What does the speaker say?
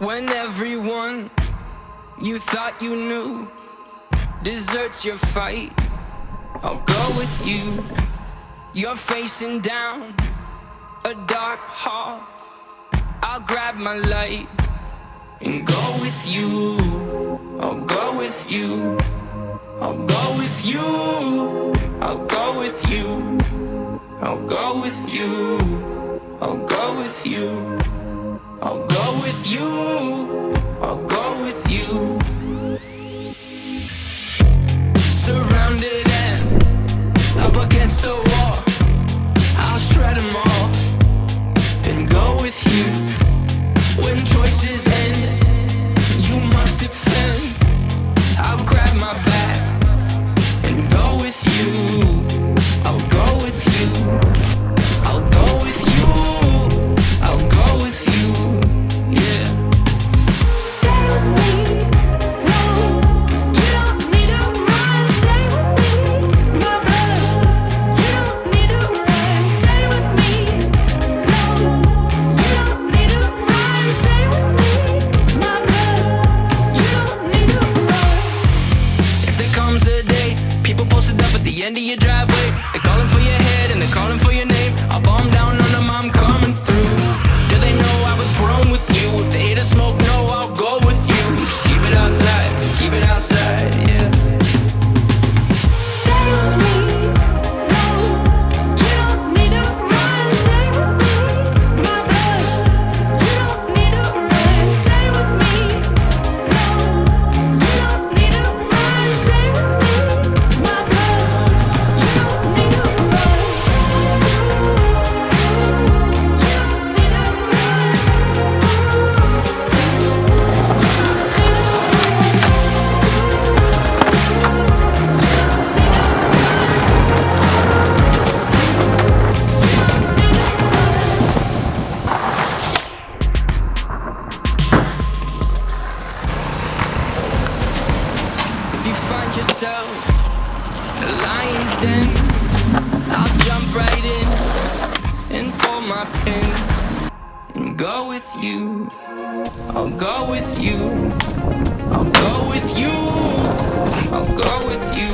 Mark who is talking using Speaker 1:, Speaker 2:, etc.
Speaker 1: When everyone you thought you knew deserts your fight, I'll go with you. You're facing down a dark hall, I'll grab my light and go with you. I'll go with you. I'll go with you. I'll go with you. I'll go with you. I'll go with you. I'll go with you. I'll go with you. Surrounded and up against the wall, I'll shred them all and go with you. When choices end, you must defend. I'll grab my back and go with you. I'll go with you. I'll go with you. I'll go with you. Yeah. Stay with me. No, you don't need to run. Stay with me, my brother. You don't need to run. Stay with me. No, you don't need to run. Stay with me, my brother. You don't need to run. If there comes a day, people posted up at the end of your driveway, they're calling for your head and they're calling for your name. I'll bomb down on them, I'm coming through. Do they know I was grown with you? If they hate a smoke, no, I'll go with you. Just keep it outside, yeah. Stay with me. No, you don't need to run. Stay with me, my brother. You don't need to run. Stay with me. No, you don't need to run. Stay with me, my brother. You don't need to run. If you find yourself in a lion's den, I'll jump right in and pull my pin and go with you. I'll go with you. I'll go with you. I'll go with you.